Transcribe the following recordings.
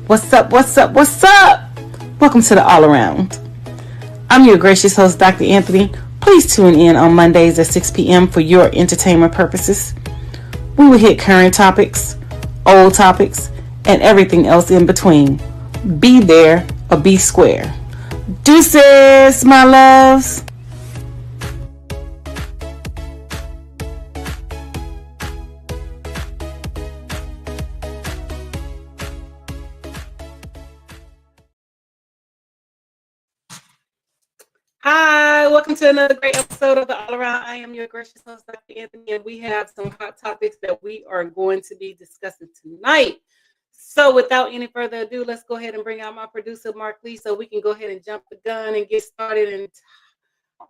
What's up? What's up? What's up? Welcome to the All Around. I'm your gracious host, Dr. Anthony. Please tune in on Mondays at 6 p.m. for your entertainment purposes. We will hit current topics, old topics, and everything else in between. Be there or be square. Deuces, my loves. Hi, welcome to another great episode of the All Around. I am your gracious host, Dr. Anthony, and we have some hot topics that we are going to be discussing tonight. So, without any further ado, let's go ahead and bring out my producer, Mark Lee, so we can go ahead and jump the gun and get started and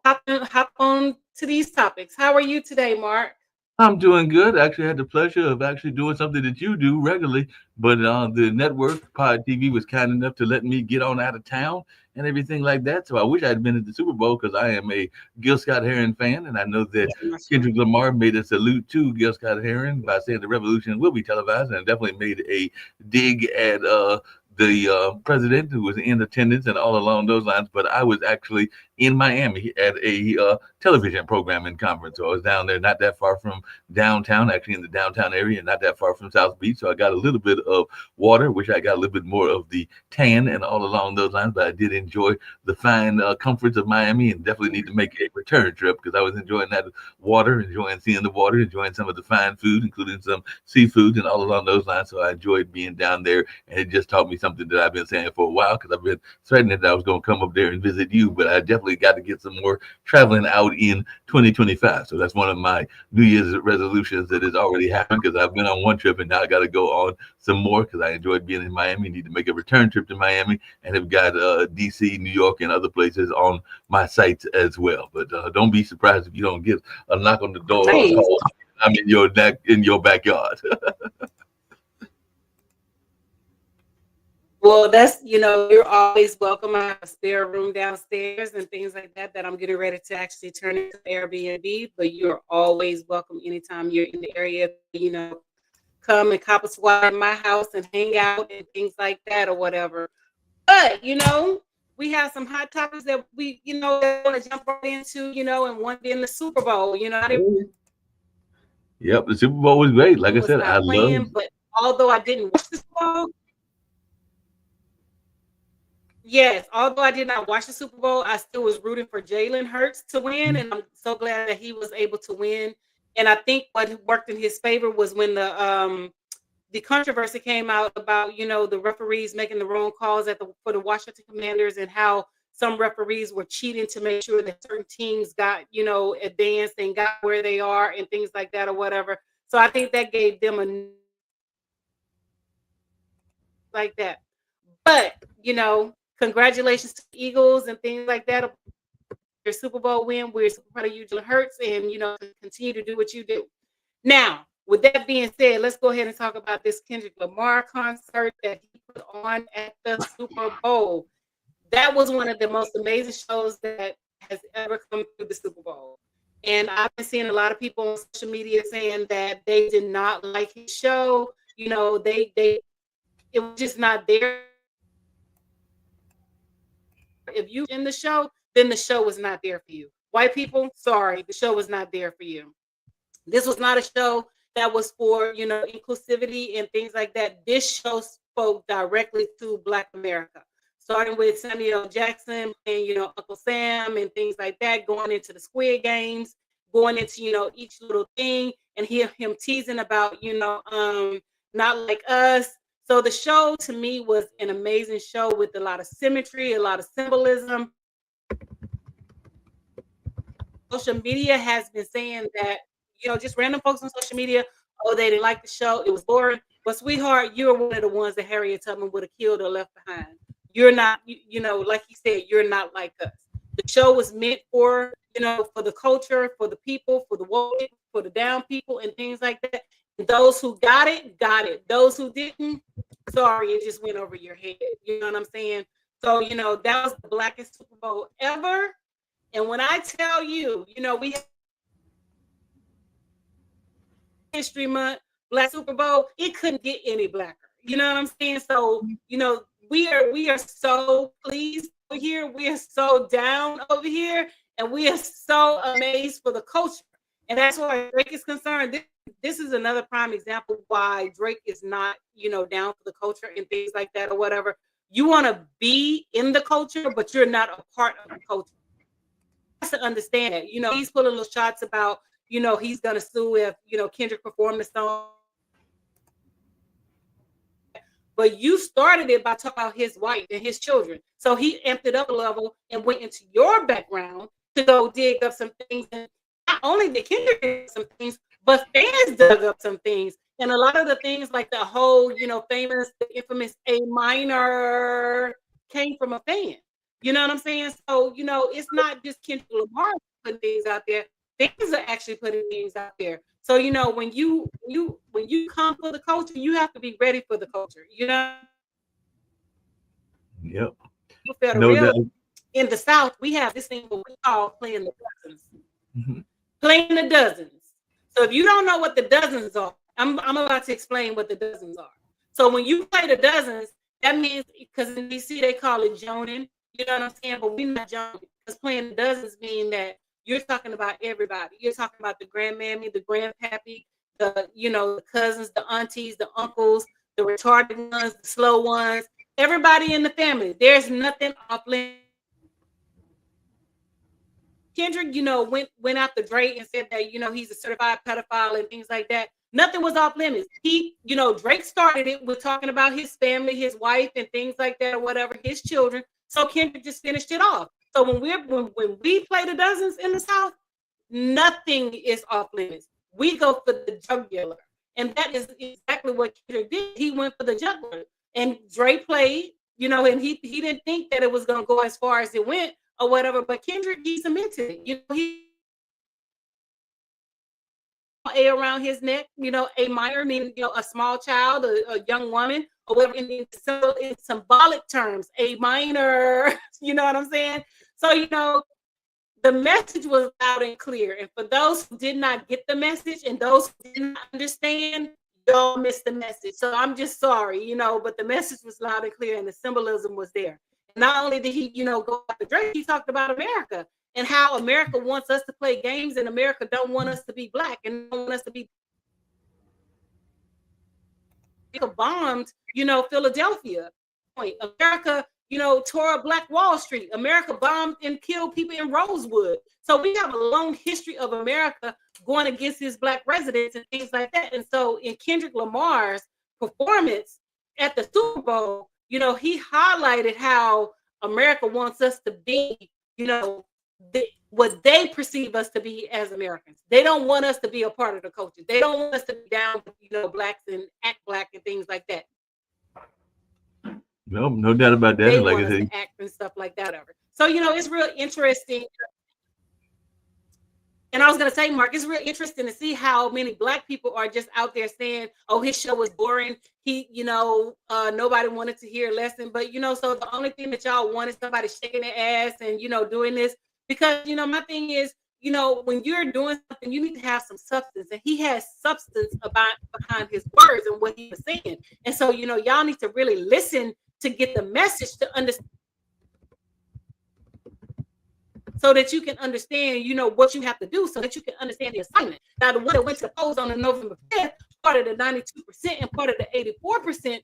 hop on to these topics. How are you today, Mark? I'm doing good. I actually had the pleasure of actually doing something that you do regularly, but the network Pod TV was kind enough to let me get on out of town and everything like that. So I wish I had been at the Super Bowl because I am a Gil Scott Heron fan, and I know that Kendrick Lamar made a salute to Gil Scott Heron by saying the revolution will be televised, and definitely made a dig at the president who was in attendance and all along those lines. But I was actually in Miami at a television programming conference. So I was down there, not that far from downtown, actually in the downtown area, not that far from South Beach. So I got a little bit of water, which I got a little bit more of the tan and all along those lines. But I did enjoy the fine comforts of Miami, and definitely need to make a return trip because I was enjoying that water, enjoying seeing the water, enjoying some of the fine food, including some seafood and all along those lines. So I enjoyed being down there, and it just taught me something that I've been saying for a while because I've been threatening that I was going to come up there and visit you, but I definitely got to get some more traveling out in 2025. So that's one of my New Year's resolutions that has already happened because I've been on one trip and now I got to go on some more because I enjoyed being in Miami. Need to make a return trip to Miami and have got DC, New York, and other places on my sites as well. But don't be surprised if you don't get a knock on the door. Nice. I'm in your backyard. Well, that's, you're always welcome. I have a spare room downstairs and things like that I'm getting ready to actually turn into Airbnb. But you're always welcome anytime you're in the area, come and cop a swat at my house and hang out and things like that or whatever. But, we have some hot topics that we, want to jump right into, and one being the Super Bowl. Yep, the Super Bowl was great. Like I said, I love. But although I didn't watch the Super Bowl, yes, although I did not watch the Super Bowl, I still was rooting for Jalen Hurts to win, and I'm so glad that he was able to win. And I think what worked in his favor was when the controversy came out about the referees making the wrong calls for the Washington Commanders and how some referees were cheating to make sure that certain teams got advanced and got where they are and things like that or whatever. So I think that gave them a like that. But congratulations to the Eagles and things like that. Your Super Bowl win. We're super proud of you, Jalen Hurts, and continue to do what you do. Now, with that being said, let's go ahead and talk about this Kendrick Lamar concert that he put on at the Super Bowl. That was one of the most amazing shows that has ever come through the Super Bowl. And I've been seeing a lot of people on social media saying that they did not like his show. It was just not there. If you in the show, then the show was not there for you. White people, sorry, the show was not there for you. This was not a show that was for, inclusivity and things like that. This show spoke directly to Black America, starting with Samuel L. Jackson and, Uncle Sam and things like that, going into the Squid Games, going into, each little thing, and hear him teasing about, not like us. So the show to me was an amazing show with a lot of symmetry, a lot of symbolism. Social media has been saying that, just random folks on social media, oh, they didn't like the show. It was boring. But sweetheart, you're one of the ones that Harriet Tubman would have killed or left behind. You're not, like he said, you're not like us. The show was meant for, for the culture, for the people, for the woke, for the down people and things like that. And those who got it, got it. Those who didn't, sorry, it just went over your head. You know what I'm saying? So, that was the blackest Super Bowl ever. And when I tell you, we have History Month, Black Super Bowl, it couldn't get any blacker. You know what I'm saying? So, you know, we are so pleased over here. We are so down over here, and we are so amazed for the culture. And that's why Drake is concerned. This is another prime example why Drake is not, you know, down for the culture and things like that or whatever. You want to be in the culture, but you're not a part of the culture. To understand that, you know, he's pulling little shots about, you know, he's gonna sue if, you know, Kendrick performed the song. But you started it by talking about his wife and his children. So he amped it up a level and went into your background to go dig up some things. And not only did Kendrick dig some things, but fans dug up some things. And a lot of the things like the whole, you know, famous, the infamous A minor came from a fan. You know what I'm saying? So, you know, it's not just Kendrick Lamar putting things out there. Fans are actually putting things out there. So, you know, when you come for the culture, you have to be ready for the culture. You know, Yep. for No real. doubt. In the South, we have this thing what we call playing the dozens. Mhm. Playing the dozens. So if you don't know what the dozens are, I'm about to explain what the dozens are. So when you play the dozens, that means because in DC they call it joning. You know what I'm saying? But we're not joning because playing the dozens mean that you're talking about everybody. You're talking about the grandmammy, the grandpappy, the, you know, the cousins, the aunties, the uncles, the retarded ones, the slow ones, everybody in the family. There's nothing off limits. Kendrick, you know, went after Drake and said that, you know, he's a certified pedophile and things like that. Nothing was off limits. He, you know, Drake started it with talking about his family, his wife, and things like that, or whatever, his children. So Kendrick just finished it off. So when we play the dozens in the South, nothing is off limits. We go for the jugular, and that is exactly what Kendrick did. He went for the jugular, and Drake played, you know, and he didn't think that it was going to go as far as it went or whatever. But Kendrick, he submitted it. You know, he A around his neck, you know, A minor meaning, you know, a small child, a young woman, or whatever in symbolic terms, A minor, you know what I'm saying? So, you know, the message was loud and clear. And for those who did not get the message and those who did not understand, y'all missed the message. So I'm just sorry, you know, but the message was loud and clear and the symbolism was there. And not only did he, you know, go after Drake, he talked about America and how America wants us to play games and America don't want us to be black and don't want us to be bombed, you know, Philadelphia. America, you know, tore up Black Wall Street. America bombed and killed people in Rosewood. So we have a long history of America going against his black residents and things like that. And so in Kendrick Lamar's performance at the Super Bowl, you know, he highlighted how America wants us to be, you know, what they perceive us to be as Americans. They don't want us to be a part of the culture. They don't want us to be down with, you know, blacks and act black and things like that. No doubt about that. They And like want I us said, to act and stuff like that over. So, you know, it's real interesting. And I was going to say, Mark, it's real interesting to see how many black people are just out there saying, oh, his show was boring. He, you know, nobody wanted to hear a lesson. But, you know, so the only thing that y'all want is somebody shaking their ass and, you know, doing this. Because, you know, my thing is, you know, when you're doing something, you need to have some substance. And he has substance behind his words and what he was saying. And so, you know, y'all need to really listen to get the message to understand. So that you can understand, you know, what you have to do so that you can understand the assignment. Now, the one that went to polls on the November 5th, part of the 92% and part of the 84%,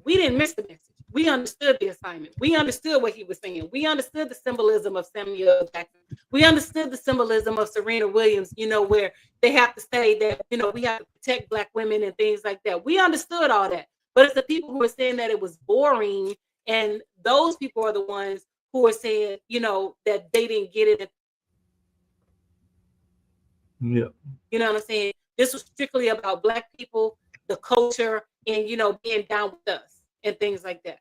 we didn't miss the message. We understood the assignment. We understood what he was saying. We understood the symbolism of Samuel Jackson. We understood the symbolism of Serena Williams, you know, where they have to say that, you know, we have to protect black women and things like that. We understood all that. But it's the people who are saying that it was boring, and those people are the ones who are saying, you know, that they didn't get it. yeah. You know what I'm saying? This was strictly about black people, the culture, and, you know, being down with us and things like that.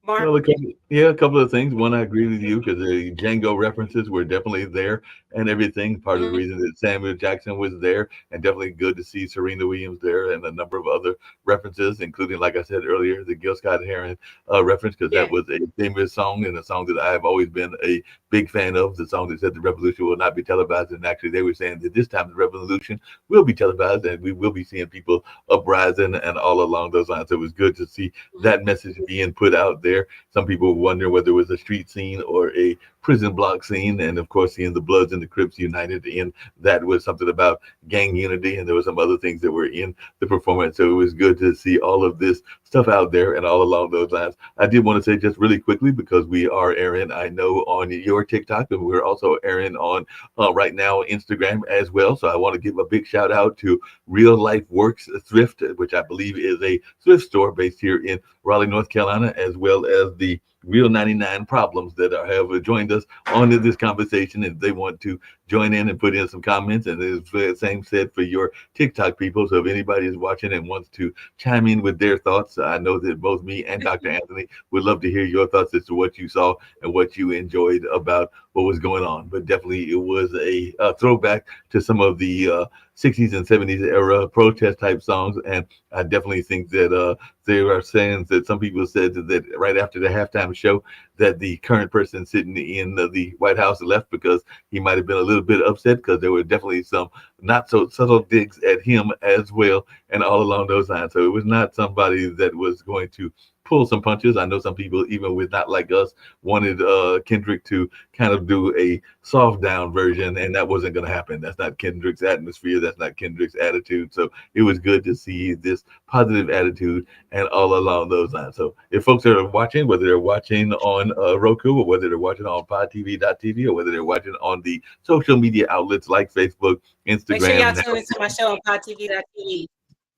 Mark? Well, a couple of things. One, I agree with you because the Django references were definitely there. and everything. Part of the Mhm. reason that Samuel Jackson was there, and definitely good to see Serena Williams there, and a number of other references, including, like I said earlier, the Gil Scott Heron reference, because that Yeah. was a famous song and a song that I have always been a big fan of. The song that said the revolution will not be televised, and actually they were saying that this time the revolution will be televised, and we will be seeing people uprising and all along those lines. So it was good to see Mhm. that message being put out there. Some people wonder whether it was a street scene or a prison block scene, and of course, seeing the Bloods and the Crips united in that was something about gang unity, and there were some other things that were in the performance. So it was good to see all of this stuff out there and all along those lines. I did want to say just really quickly, because we are airing, I know, on your TikTok, and we're also airing on right now Instagram as well. So I want to give a big shout out to Real Life Works Thrift, which I believe is a thrift store based here in Raleigh, North Carolina, as well as the Real 99 Problems that have joined us on this conversation. And they want to join in and put in some comments. And it's the same said for your TikTok people. So if anybody is watching and wants to chime in with their thoughts, I know that both me and Dr. Anthony would love to hear your thoughts as to what you saw and what you enjoyed about what was going on. But definitely it was a throwback to some of the 60s and 70s era protest type songs. And I definitely think that there are saying that some people said that right after the halftime show that the current person sitting in the White House left because he might have been a little bit upset, because there were definitely some not so subtle digs at him as well, and all along those lines. So it was not somebody that was going to pull some punches. I know some people, even with Not Like Us, wanted Kendrick to kind of do a soft down version, and that wasn't going to happen. That's not Kendrick's atmosphere. That's not Kendrick's attitude. So it was good to see this positive attitude and all along those lines. So if folks are watching, whether they're watching on Roku, or whether they're watching on podtv.tv, or whether they're watching on the social media outlets like Facebook, Make sure y'all Instagram, tune now, into my show on podtv.tv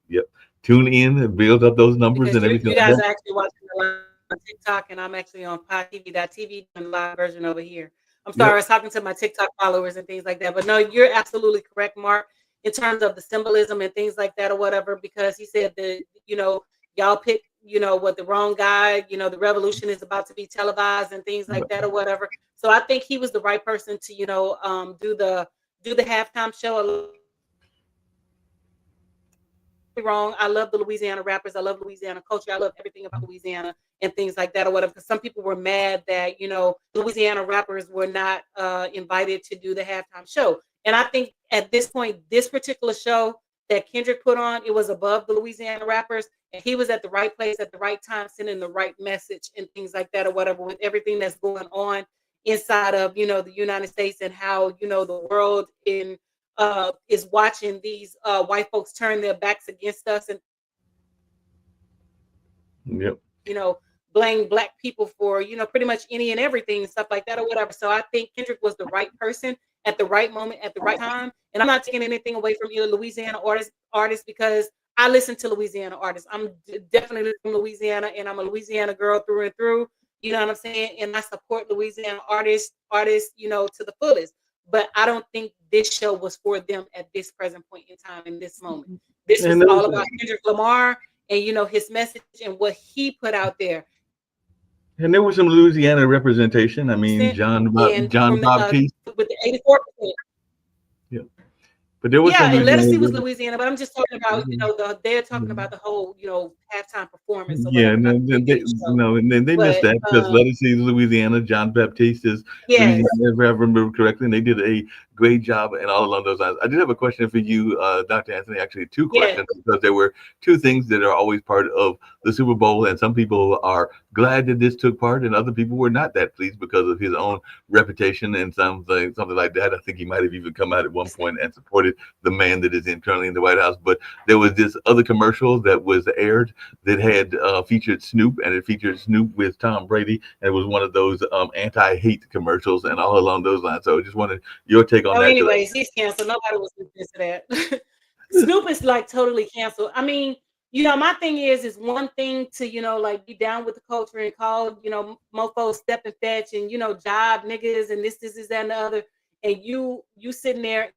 yep, tune in and build up those numbers because and everything you like guys that. are actually watching the live on TikTok, and I'm actually on podtv.tv doing the live version over here. I'm sorry, I Yep. was talking to my TikTok followers and things like that. But no, you're absolutely correct, Mark, in terms of the symbolism and things like that or whatever, because he said that, y'all pick, what the wrong guy, the revolution is about to be televised and things like that or whatever. So I think he was the right person to, do the halftime show. Wrong. I love the Louisiana rappers. I love Louisiana culture. I love everything about Louisiana and things like that or whatever. Because some people were mad that Louisiana rappers were not invited to do the halftime show. And I think at this point, this particular show that Kendrick put on, it was above the Louisiana rappers, and he was at the right place at the right time, sending the right message and things like that or whatever. With everything that's going on inside of the United States, and how the world is watching these white folks turn their backs against us, and Yep. you know blame black people for pretty much any and everything and stuff like that or whatever. So I think Kendrick was the right person at the right moment at the right time. And I'm not taking anything away from either Louisiana artists, because I listen to Louisiana artists. I'm definitely from Louisiana, and I'm a Louisiana girl through and through. You know what I'm saying? And I support Louisiana artists, to the fullest. But I don't think this show was for them at this present point in time, in this moment. This was And all about Kendrick Lamar and his message and what he put out there. there was some Louisiana representation. I mean, And John from the Baptiste. with the 84%. Yeah. But there was some Yeah, and Louisiana. Lettucey was Louisiana, but I'm just talking about, they're talking about the whole, halftime performance or Yeah, whatever, and not then the they, beginning show. no, and then they missed But that because Lettucey is Louisiana, John Baptiste is yes, Louisiana, if I remember correctly, and they did a great job and all along those lines. I did have a question for you, Dr. Anthony. Actually, two yes, questions, because there were two things that are always part of the Super Bowl, and some people are glad that this took part, and other people were not that pleased because of his own reputation and something like that. I think he might have even come out at one point and supported the man that is currently in the White House. But there was this other commercial that was aired that had featured Snoop, and it featured Snoop with Tom Brady, and it was one of those anti-hate commercials and all along those lines. So I just wanted your take on oh, that. anyways, he's canceled. Nobody was listening to that. Snoop is like totally canceled. I mean, my thing is one thing to, like be down with the culture and call, mofos step and fetch and, job niggas and this, is that, and the other. And you sitting there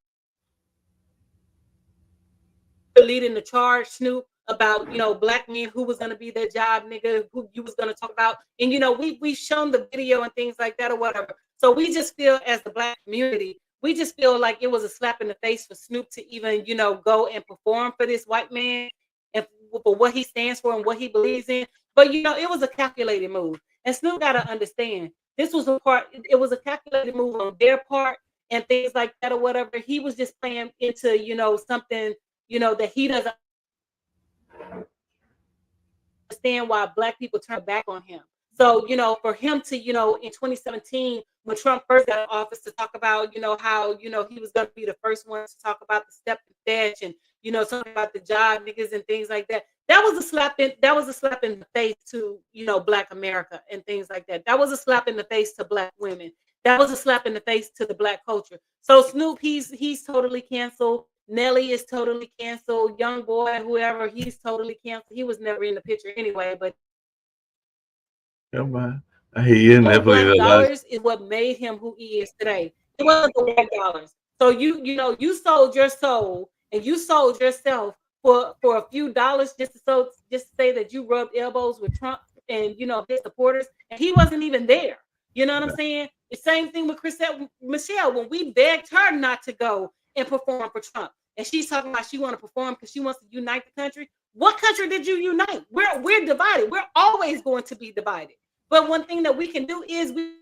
leading the charge, Snoop, about black men who was gonna be their job nigga, who you was gonna talk about, and we've shown the video and things like that or whatever. So we just feel as the black community, We just feel like it was a slap in the face for Snoop to even, go and perform for this white man and for what he stands for and what he believes in. But it was a calculated move. And Snoop got to understand this was it was a calculated move on their part and things like that or whatever. He was just playing into, something, that he doesn't understand why Black people turn back on him. So, for him to, in 2017, when Trump first got in office, to talk about, how, he was going to be the first one to talk about the step and fetch and, talking about the job niggas and things like that. That was a slap in the face to, Black America and things like that. That was a slap in the face to Black women. That was a slap in the face to the Black culture. So Snoop, he's totally canceled. Nelly is totally canceled. Young Boy, whoever, he's totally canceled. He was never in the picture anyway, but come on. I hear you. Black dollars is what made him who he is today. It wasn't the white dollars. So you sold your soul and you sold yourself for a few dollars just to say that you rubbed elbows with Trump and his supporters, and he wasn't even there. You know what I'm saying? The same thing with Michelle, when we begged her not to go and perform for Trump, and she's talking about she want to perform because she wants to unite the country. What country did you unite? We're divided. We're always going to be divided. But one thing that we can do is we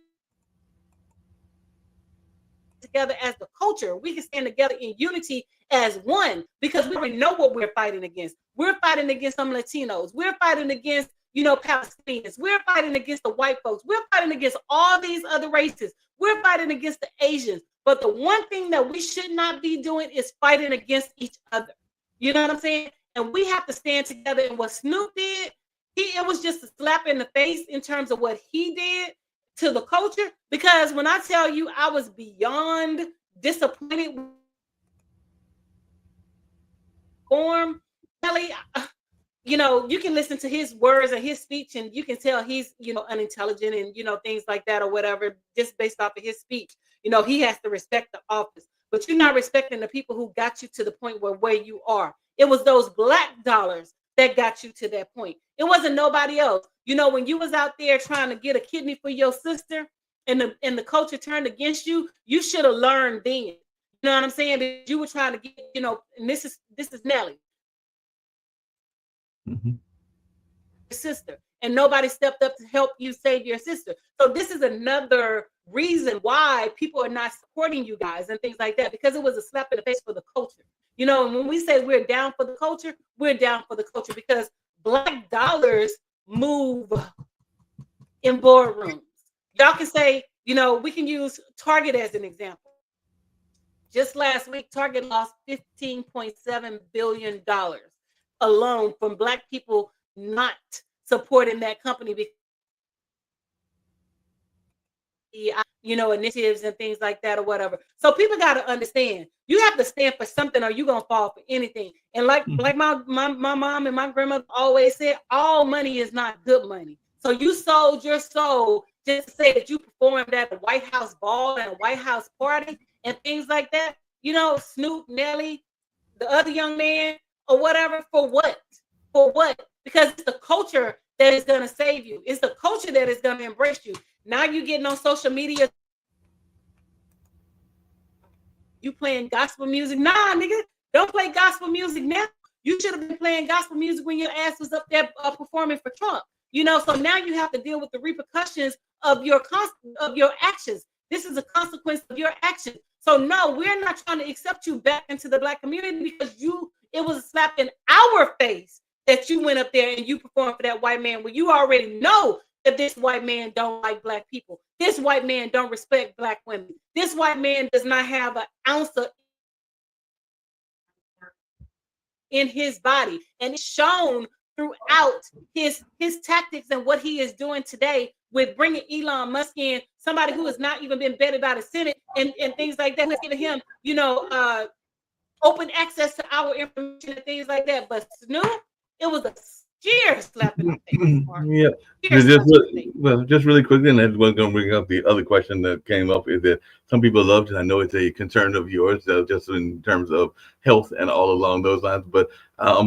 together as the culture. We can stand together in unity as one because we already know what we're fighting against. We're fighting against some Latinos. We're fighting against, Palestinians. We're fighting against the white folks. We're fighting against all these other races. We're fighting against the Asians. But the one thing that we should not be doing is fighting against each other. You know what I'm saying? And we have to stand together. And what Snoop did, it was just a slap in the face in terms of what he did to the culture. Because when I tell you, I was beyond disappointed with form, Kelly, you can listen to his words and his speech, and you can tell he's, unintelligent and, things like that or whatever, just based off of his speech. He has to respect the office, but you're not respecting the people who got you to the point where you are. It was those Black dollars that got you to that point. It wasn't nobody else. When you was out there trying to get a kidney for your sister and the culture turned against you, you should have learned then. You know what I'm saying? That you were trying to get, and this is Nelly. Mm-hmm. Sister, and nobody stepped up to help you save your sister. So this is another reason why people are not supporting you guys and things like that, because it was a slap in the face for the culture. And when we say we're down for the culture, we're down for the culture because Black dollars move in boardrooms. Y'all can say, we can use Target as an example. Just last week, Target lost $15.7 billion alone from Black people not supporting that company because initiatives and things like that or whatever. So people got to understand, you have to stand for something or you're gonna fall for anything. And like my mom and my grandmother always said, all money is not good money. So you sold your soul just to say that you performed at a White House ball and a White House party and things like that. Snoop, Nelly, the other young man or whatever, for what? For what? Because it's the culture that is going to save you. It's the culture that is going to embrace you. Now you getting on social media, you playing gospel music. Nah, nigga, don't play gospel music now. You should have been playing gospel music when your ass was up there performing for Trump. So now you have to deal with the repercussions of your actions. This is a consequence of your actions. So no, we're not trying to accept you back into the Black community because it was a slap in our face that you went up there and you performed for that white man when you already know that this white man don't like Black people. This white man don't respect Black women. This white man does not have an ounce of in his body. And it's shown throughout his tactics and what he is doing today with bringing Elon Musk in, somebody who has not even been vetted by the Senate and things like that, who's giving him, open access to our information and things like that. But Snoop, it was a Cheers slapped in my face, Mark. Yeah. Cheers slapped in my face. Well, just really quickly, and I was going to bring up the other question that came up is that some people loved, and I know it's a concern of yours, just in terms of health and all along those lines. But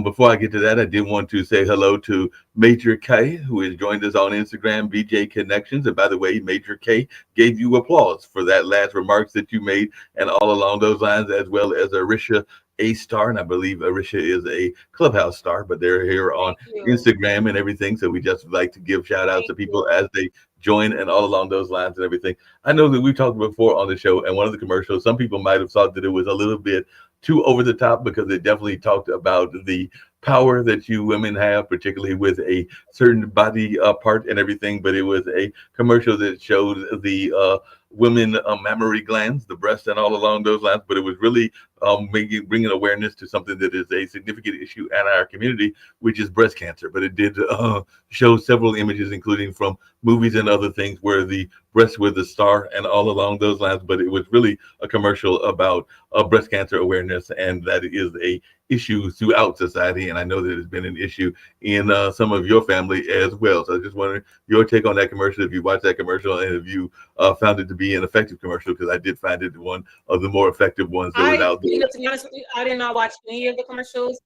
before I get to that, I did want to say hello to Major K, who has joined us on Instagram, BJ Connections. And by the way, Major K gave you applause for that last remarks that you made, and all along those lines, as well as Arisha A Star, and I believe Arisha is a Clubhouse star, but they're here on Thank you. Instagram and everything. So we just like to give shout outs Thank to people you. as they join and all along those lines and everything. I know that we've talked before on the show, and one of the commercials, some people might have thought that it was a little bit too over the top because it definitely talked about the power that you women have, particularly with a certain body part and everything. But it was a commercial that showed the women mammary glands, the breast, and all along those lines. But it was really bringing awareness to something that is a significant issue in our community, which is breast cancer. But it did show several images, including from movies and other things, where the breast was the star and all along those lines. But it was really a commercial about breast cancer awareness, and that it is a issue throughout society. And I know that it's been an issue in some of your family as well. So I just wondering your take on that commercial, if you watched that commercial, and if you found it to be an effective commercial, because I did find it one of the more effective ones that was out there. To be honest with you, I did not watch any of the commercials.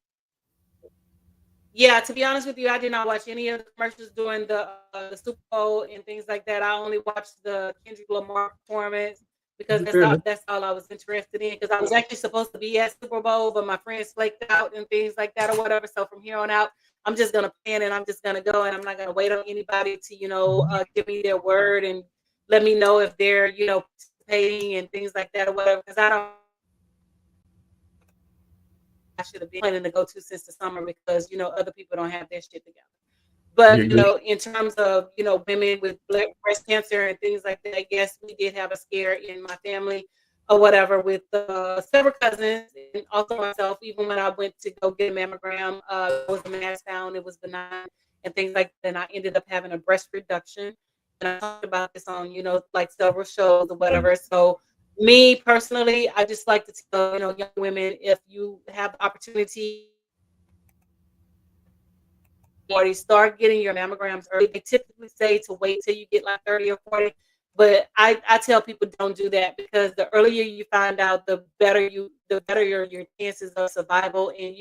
Yeah, to be honest with you, I did not watch any of the commercials during the Super Bowl and things like that. I only watched the Kendrick Lamar performance because Fair enough. that's all I was interested in. Because I was actually supposed to be at Super Bowl, but my friends flaked out and things like that or whatever. So from here on out, I'm just gonna plan and I'm just gonna go and I'm not gonna wait on anybody to give me their word and let me know if they're participating and things like that or whatever. Because I should have been planning to go to since the summer because other people don't have their shit together. Yeah, But good. in terms of women with breast cancer and things like that, yes, we did have a scare in my family or whatever with several cousins and also myself. Even when I went to go get a mammogram, was a mass found, it was benign and things like that. And I ended up having a breast reduction. And I talked about this on like several shows or whatever. So me personally, I just like to tell young women, if you have the opportunity, already start getting your mammograms early. They typically say to wait till you get like 30 or 40, but I tell people don't do that because the earlier you find out, the better your chances of survival and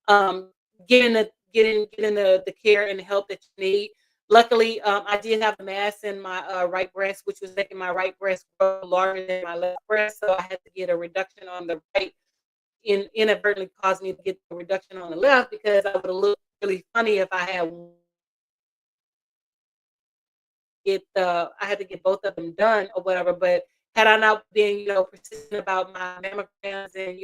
um getting the care and the help that you need. Luckily, I did have a mass in my right breast, which was making my right breast grow larger than my left breast. So I had to get a reduction on the right, inadvertently caused me to get the reduction on the left because I would have looked really funny if I had to get both of them done or whatever. But had I not been, persistent about my mammograms and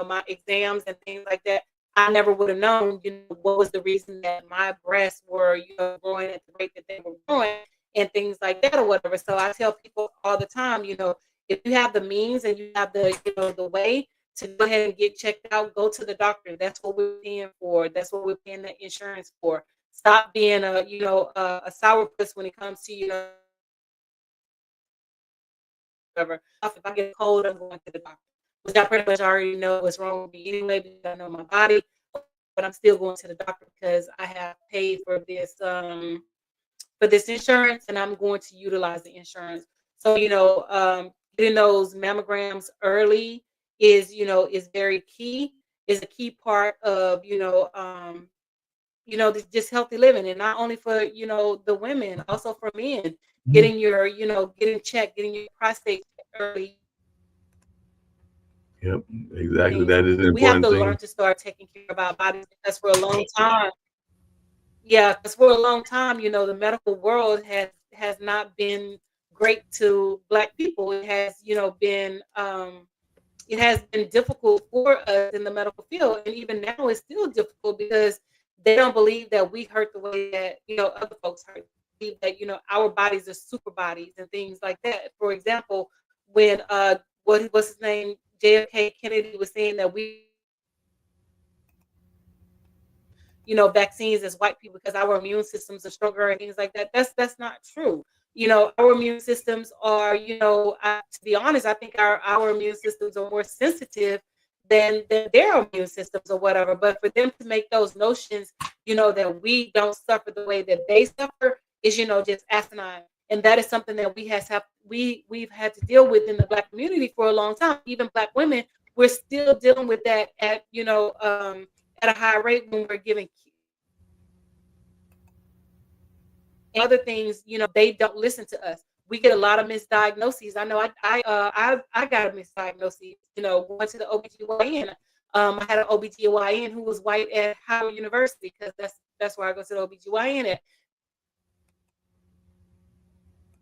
my exams and things like that, I never would have known, what was the reason that my breasts were, growing at the rate that they were growing and things like that or whatever. So I tell people all the time, if you have the means and you have the way to go ahead and get checked out, go to the doctor. That's what we're paying for. That's what we're paying the insurance for. Stop being a sourpuss when it comes to whatever. If I get a cold, I'm going to the doctor, which I pretty much already know what's wrong with me anyway because I know my body. But I'm still going to the doctor because I have paid for this insurance and I'm going to utilize the insurance. So getting those mammograms early is very key. Is a key part of just healthy living, and not only for the women, also for men. Getting your getting checked, getting your prostate checked early. Yep, exactly. Things That is an we have important to learn thing. to start taking care of our bodies because for a long time, yeah, because for a long time, the medical world has not been great to Black people. It has been difficult for us in the medical field, and even now it's still difficult because they don't believe that we hurt the way that other folks hurt. They believe that our bodies are super bodies and things like that. For example, when what was his name, JFK Kennedy was saying that we vaccines as white people because our immune systems are stronger and things like that. That's not true. Our immune systems are, to be honest, I think our immune systems are more sensitive than their immune systems or whatever. But for them to make those notions that we don't suffer the way that they suffer is, just asinine. And that is something that we've had to deal with in the Black community for a long time. Even Black women, we're still dealing with that at a high rate when we're giving other things. They don't listen to us. We get a lot of misdiagnoses. I know I got a misdiagnosis, going to the OBGYN. I had an OBGYN who was white at Howard University, because that's where I go to the OBGYN at.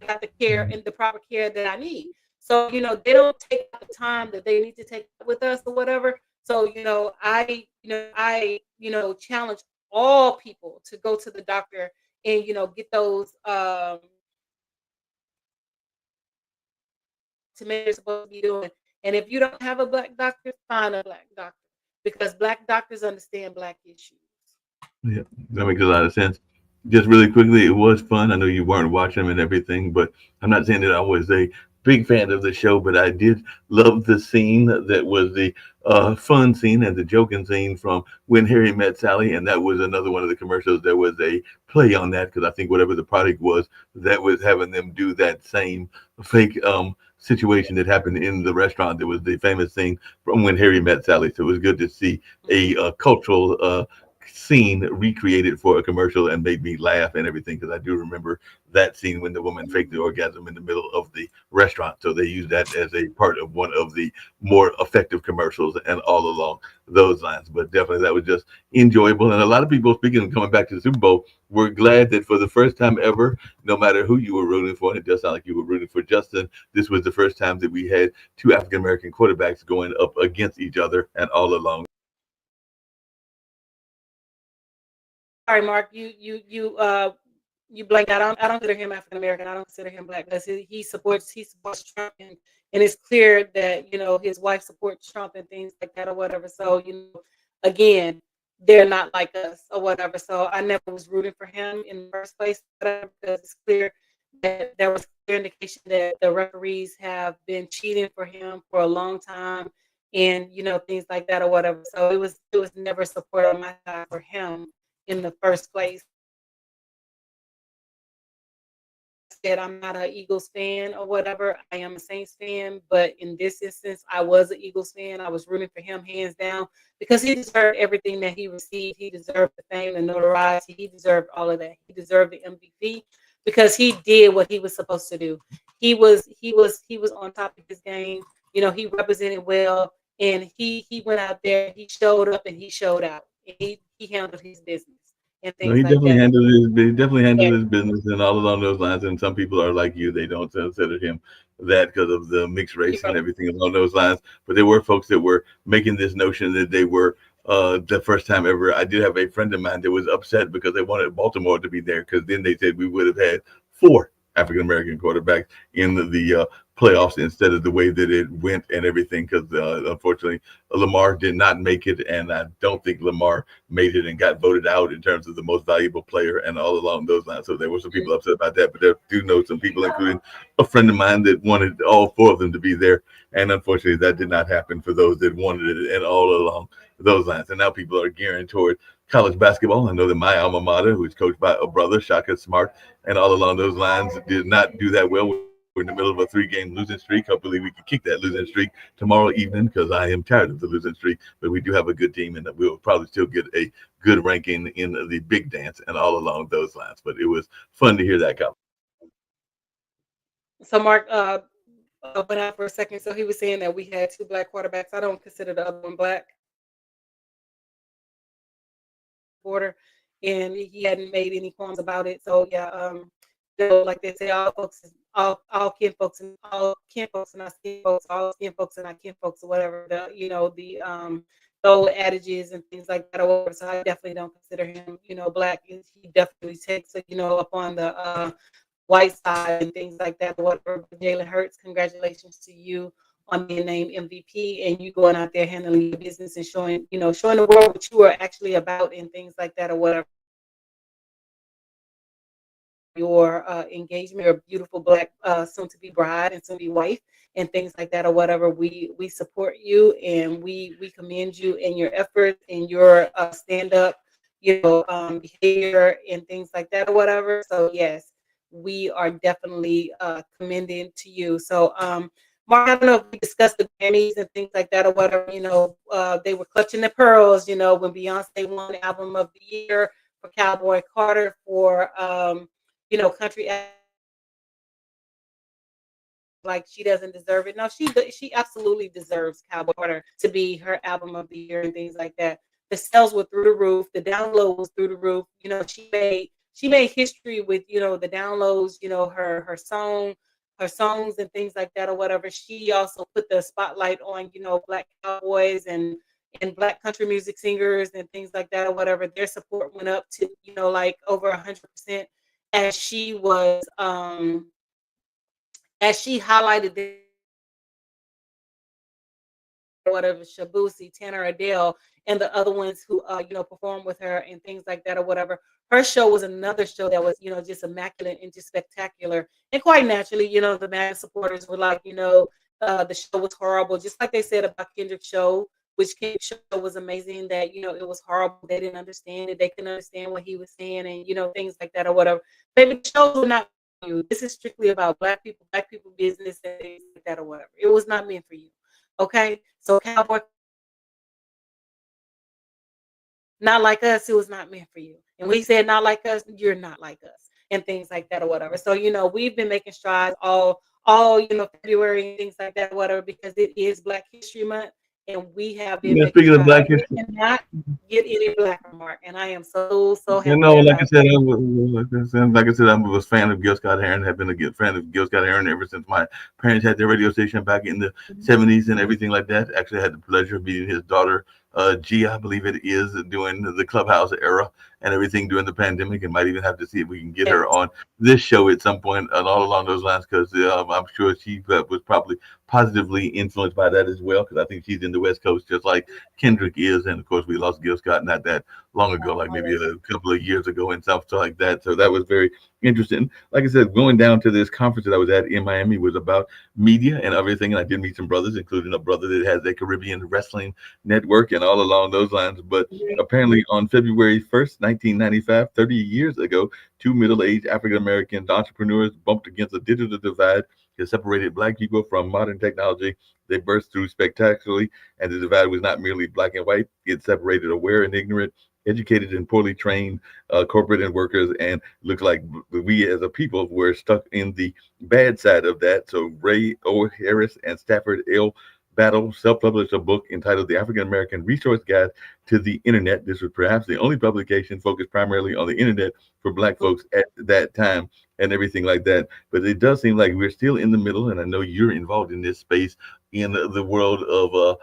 Got the care and the proper care that I need. So, they don't take the time that they need to take with us or whatever. So, I challenge all people to go to the doctor and, get those to make you're supposed to be doing. And if you don't have a Black doctor, find a Black doctor, because Black doctors understand Black issues. Yeah, that makes a lot of sense. Just really quickly, it was fun. I know you weren't watching them and everything, but I'm not saying that I was a big fan of the show, but I did love the scene that was the fun scene and the joking scene from When Harry Met Sally. And that was another one of the commercials. There was a play on that, because I think whatever the product was, that was having them do that same fake situation that happened in the restaurant. That was the famous scene from When Harry Met Sally. So it was good to see a cultural scene recreated for a commercial, and made me laugh and everything, because I do remember that scene when the woman faked the orgasm in the middle of the restaurant. So they used that as a part of one of the more effective commercials, and all along those lines. But definitely that was just enjoyable. And a lot of people, speaking of coming back to the Super Bowl, were glad that for the first time ever, no matter who you were rooting for, and it does sound like you were rooting for Justin, this was the first time that we had two African American quarterbacks going up against each other, and all along. Sorry, Mark, you blank out. I don't consider him African American. I don't consider him Black, because he supports Trump, and it's clear that his wife supports Trump and things like that or whatever. So, again, they're not like us or whatever. So I never was rooting for him in the first place, because it's clear that there was clear indication that the referees have been cheating for him for a long time, and things like that or whatever. So it was never support on my side for him in the first place. Said I'm not an Eagles fan or whatever. I am a Saints fan, but in this instance, I was an Eagles fan. I was rooting for him hands down, because he deserved everything that he received. He deserved the fame, the notoriety. He deserved all of that. He deserved the MVP, because he did what he was supposed to do. He was on top of his game. He represented well, and he went out there. He showed up and he showed out. And he handled his business and No, things like that. he definitely handled Yeah. his business, and all along those lines. And some people are like you; they don't consider him that, because of the mixed race and everything along those lines. But there were folks that were making this notion that they were the first time ever. I did have a friend of mine that was upset because they wanted Baltimore to be there, because then they said we would have had four African American quarterbacks in the playoffs instead of the way that it went and everything. Because unfortunately, Lamar did not make it, and I don't think Lamar made it and got voted out in terms of the most valuable player, and all along those lines. So there were some people upset about that, but there do know some people, including a friend of mine, that wanted all four of them to be there. And unfortunately, that did not happen for those that wanted it, and all along those lines. And now people are gearing toward college basketball. I know that my alma mater, who's coached by a brother, Shaka Smart, and all along those lines, did not do that well. We're in the middle of a 3-game losing streak. Hopefully, we can kick that losing streak tomorrow evening, because I am tired of the losing streak. But we do have a good team, and we'll probably still get a good ranking in the big dance, and all along those lines. But it was fun to hear that come. So Mark went out for a second. So he was saying that we had two Black quarterbacks. I don't consider the other one Black. Border, and he hadn't made any qualms about it. So yeah, like they say, all folks, all kin folks, and all kin folks and our skin folks, all skin folks and our kin folks, or whatever the old adages and things like that. Or whatever. So I definitely don't consider him, Black. He definitely takes, up on the white side and things like that. Or whatever. Jalen Hurts, congratulations to you on being named MVP, and you going out there handling your business and showing the world what you are actually about and things like that or whatever. Your engagement, your beautiful Black soon to be bride and soon to be wife and things like that or whatever. We support you, and we commend you in your efforts and your stand up, behavior and things like that or whatever. So yes, we are definitely commending to you. So Mark, I don't know if we discussed the Grammys and things like that or whatever. They were clutching their pearls. When Beyonce won Album of the Year for Cowboy Carter for country, like she doesn't deserve it. No, she absolutely deserves Cowboy Carter to be her Album of the Year and things like that. The sales were through the roof, the download was through the roof. She made history with the downloads. Her songs and things like that or whatever. She also put the spotlight on Black cowboys and Black country music singers and things like that or whatever. Their support went up to like over 100% as she was as she highlighted whatever Shabusi, Tanner Adele, and the other ones who performed with her and things like that or whatever. Her show was another show that was just immaculate and just spectacular. And quite naturally, the MAGA supporters were like, the show was horrible, just like they said about Kendrick's show, which Kendrick's show was amazing. That it was horrible. They didn't understand it. They couldn't understand what he was saying, and things like that or whatever. Baby, the shows were not for you. This is strictly about Black people business and things like that or whatever. It was not meant for you. Okay, so Cowboy, not like us, it was not meant for you. And we said not like us, you're not like us, and things like that or whatever. So we've been making strides all February and things like that, whatever, because it is Black History Month, and we have been Yeah, making speaking of strides. Black We history, cannot get any blacker, Mark, and I am so you happy know, like I about said, that. I was a fan of Gil Scott Heron. Have been a good fan of Gil Scott Heron ever since my parents had their radio station back in the '70s and everything like that. Actually, I had the pleasure of meeting his daughter, Gia, I believe it is, during the Clubhouse era and everything during the pandemic, and might even have to see if we can get her Yes. on this show at some point and all along those lines, because I'm sure she was probably positively influenced by that as well, because I think she's in the West Coast just like Kendrick is, and of course we lost Gil Scott not that long ago, like maybe Always. a couple of years ago and stuff like that. So that was very interesting. Like I said, going down to this conference that I was at in Miami was about media and everything. And I did meet some brothers, including a brother that has a Caribbean wrestling network and all along those lines. But apparently on February 1st, 1995, 30 years ago, two middle-aged African American entrepreneurs bumped against a digital divide that separated Black people from modern technology. They burst through spectacularly, and the divide was not merely black and white. It separated aware and ignorant, educated and poorly trained corporate and workers, and looks like we as a people were stuck in the bad side of that. So Ray O. Harris and Stafford L. Battle self-published a book entitled The African American Resource Guide to the Internet. This was perhaps the only publication focused primarily on the internet for Black folks at that time and everything like that. But it does seem like we're still in the middle, and I know you're involved in this space in the world of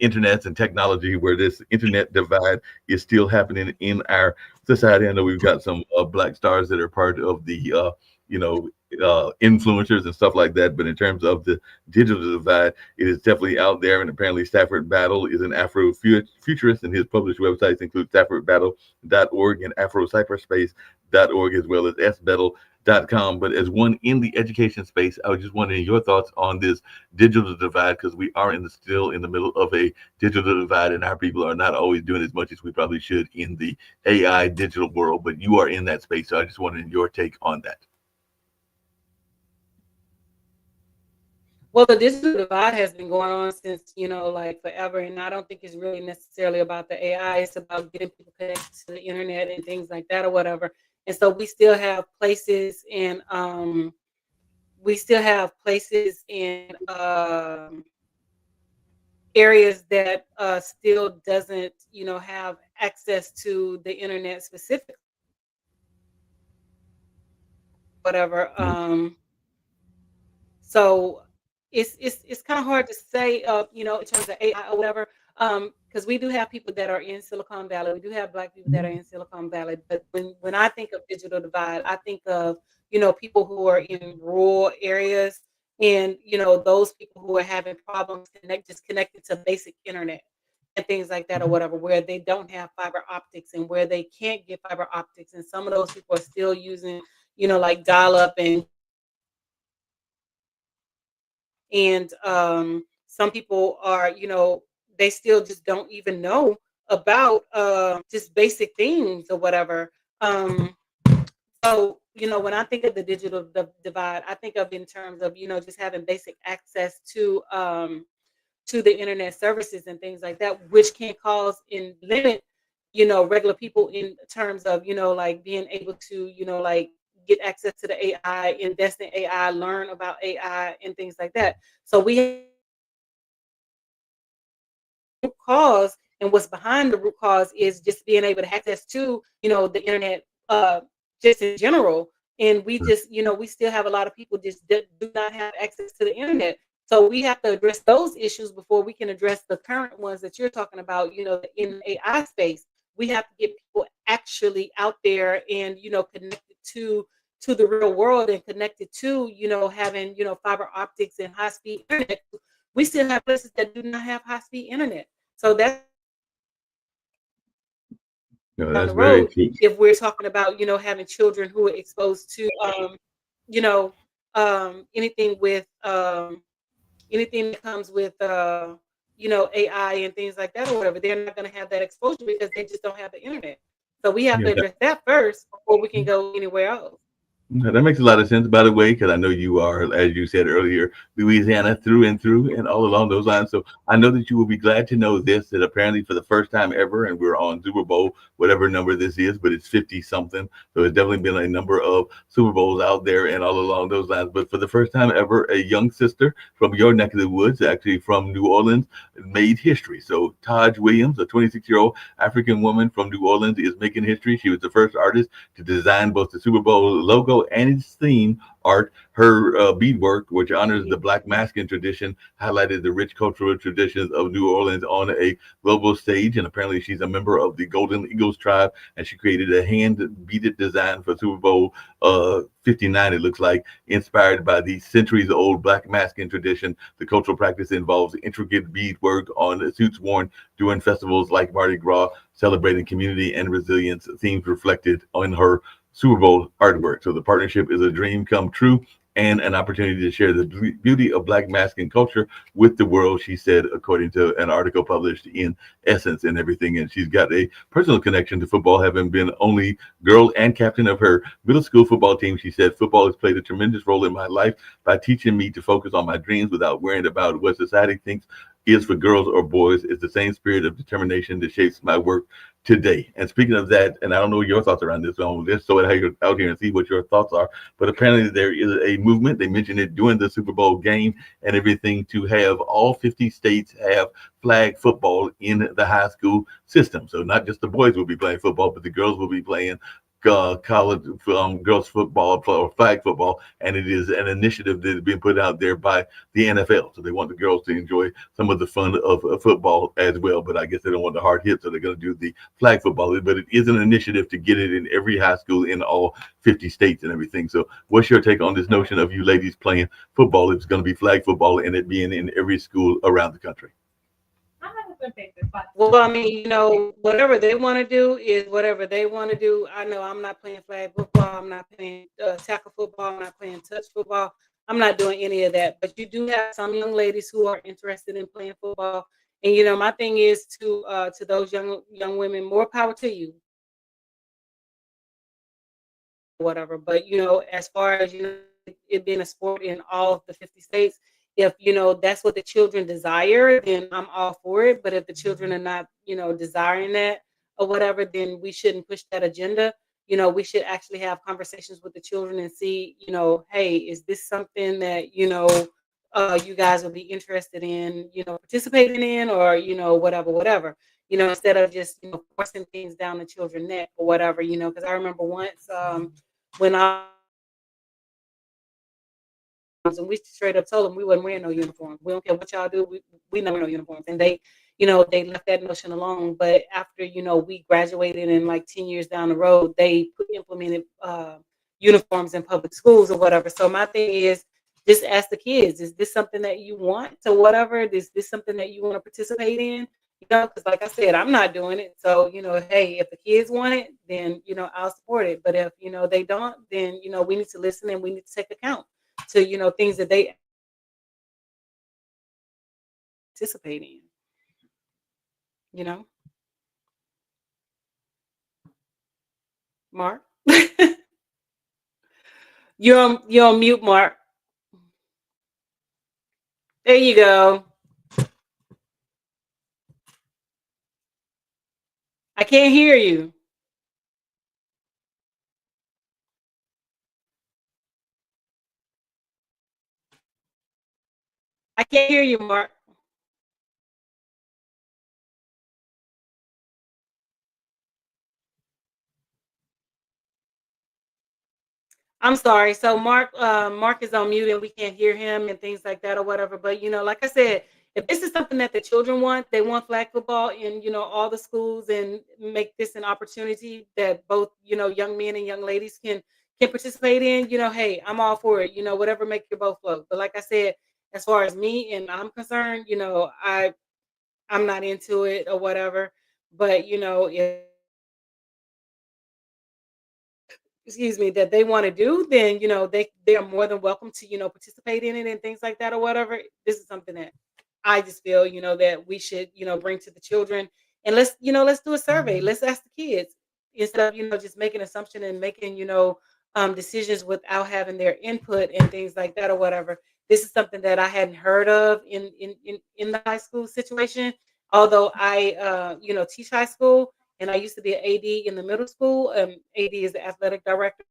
internets and technology, where this internet divide is still happening in our society. I know we've got some Black stars that are part of the you know influencers and stuff like that, but in terms of the digital divide, it is definitely out there. And apparently Stafford Battle is an Afro-futurist, and his published websites include staffordbattle.org and afrocyberspace.org, as well as sbattle.com. But as one in the education space, I was just wondering your thoughts on this digital divide, because we are still in the middle of a digital divide, and our people are not always doing as much as we probably should in the AI digital world. But you are in that space, so I just wanted your take on that. Well, the digital divide has been going on since, like forever. And I don't think it's really necessarily about the AI. It's about getting people connected to the internet and things like that or whatever. And so we still have places in areas that still doesn't, have access to the internet specifically, whatever. So it's kind of hard to say, in terms of AI or whatever, because we do have people that are in Silicon Valley. We do have Black people that are in Silicon Valley. But when I think of digital divide, I think of people who are in rural areas, and those people who are having problems just connected to basic internet and things like that or whatever, where they don't have fiber optics and where they can't get fiber optics, and some of those people are still using like dial up, and some people are they still just don't even know about just basic things or whatever. So, when I think of the digital divide, I think of in terms of, just having basic access to the internet services and things like that, which can cause and limit, regular people in terms of, like being able to, like get access to the AI, invest in AI, learn about AI and things like that. So we root cause, and what's behind the root cause is just being able to access to, the internet, just in general. And we just, we still have a lot of people just do not have access to the internet. So we have to address those issues before we can address the current ones that you're talking about, in AI space. We have to get people actually out there and, connected to the real world, and connected to, having, fiber optics and high speed internet. We still have places that do not have high speed internet. So that's No, down that's the very road, true. if we're talking about, having children who are exposed to, you know, anything with anything that comes with AI and things like that or whatever, they're not gonna have that exposure because they just don't have the internet. So we have Yeah, to address that first before we can go anywhere else. no, that makes a lot of sense, by the way, because I know you are, as you said earlier, Louisiana through and through, and all along those lines. So I know that you will be glad to know this, that apparently for the first time ever, and we're on Super Bowl, whatever number this is, but it's 50 something. So it's definitely been a number of Super Bowls out there and all along those lines. But for the first time ever, a young sister from your neck of the woods, actually from New Orleans, made history. So Taj Williams, a 26-year-old African woman from New Orleans, is making history. She was the first artist to design both the Super Bowl logo and its theme art. Her beadwork, which honors the Black masking tradition, highlighted the rich cultural traditions of New Orleans on a global stage. And apparently, she's a member of the Golden Eagles tribe, and she created a hand beaded design for Super Bowl 59. It looks like, inspired by the centuries-old Black masking tradition. The cultural practice involves intricate beadwork on suits worn during festivals like Mardi Gras, celebrating community and resilience, themes reflected on her Super Bowl artwork. So the partnership is a dream come true and an opportunity to share the beauty of Black masking culture with the world, she said, according to an article published in Essence and everything. And she's got a personal connection to football, having been only girl and captain of her middle school football team. She said, football has played a tremendous role in my life by teaching me to focus on my dreams without worrying about what society thinks is for girls or boys. It's the same spirit of determination that shapes my work today. And speaking of that, and I don't know your thoughts around this, so let's throw it out here and see what your thoughts are. But apparently, there is a movement. They mentioned it during the Super Bowl game and everything, to have all 50 states have flag football in the high school system. So not just the boys will be playing football, but the girls will be playing college girls football or flag football, and it is an initiative that is being put out there by the NFL. So they want the girls to enjoy some of the fun of football as well. But I guess they don't want the hard hits, so they're going to do the flag football. But it is an initiative to get it in every high school in all 50 states and everything. So what's your take on this notion of you ladies playing football? It's going to be flag football and it being in every school around the country. Well, I mean, whatever they want to do is whatever they want to do. I know I'm not playing flag football. I'm not playing tackle football. I'm not playing touch football. I'm not doing any of that. But you do have some young ladies who are interested in playing football. And my thing is to those young women, more power to you, whatever. But as far as it being a sport in all of the 50 states, if that's what the children desire, then I'm all for it. But if the children are not, desiring that or whatever, then we shouldn't push that agenda. We should actually have conversations with the children and see, hey, is this something that you guys will be interested in, participating in, or whatever, whatever. Instead of just forcing things down the children's neck or whatever. Because I remember once when I and we straight up told them we wasn't wearing no uniforms. We don't care what y'all do. We never wear no uniforms. And they left that notion alone. But after, we graduated and like 10 years down the road, they implemented uniforms in public schools or whatever. So my thing is just ask the kids, is this something that you want to whatever? Is this something that you want to participate in? Because like I said, I'm not doing it. So, hey, if the kids want it, then, I'll support it. But if, they don't, then, we need to listen and we need to take account to things that they participate in. you know Mark. You're on mute, Mark. There you go. I can't hear you. I can't hear you, Mark. I'm sorry. So Mark is on mute and we can't hear him and things like that or whatever. But like I said, if this is something that the children want, they want flag football in all the schools and make this an opportunity that both young men and young ladies can participate in. Hey, I'm all for it. Whatever make your boat float. But like I said, as far as me and I'm concerned, I'm not into it or whatever. But if excuse me, that they want to do, then they are more than welcome to participate in it and things like that or whatever. This is something that I just feel that we should bring to the children, and let's do a survey. Let's ask the kids instead of just making assumption and making decisions without having their input and things like that or whatever. This is something that I hadn't heard of in the high school situation. Although I teach high school, and I used to be an AD in the middle school. AD is the athletic director.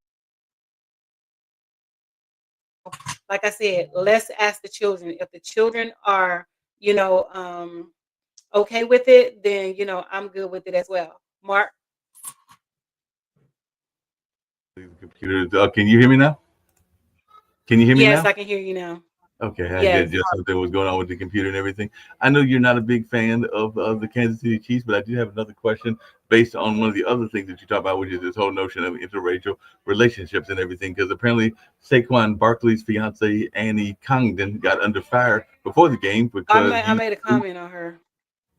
Like I said, let's ask the children. If the children are, okay with it, then I'm good with it as well. Mark, Computer. Can you hear me now? Can you hear me yes, now? I can hear you now. Okay, I get Yes. just something was going on with the computer and everything. I know you're not a big fan of the Kansas City Chiefs, but I do have another question based on one of the other things that you talk about, which is this whole notion of interracial relationships and everything. Because apparently Saquon Barkley's fiance Annie Congdon got under fire before the game because I made a comment on her.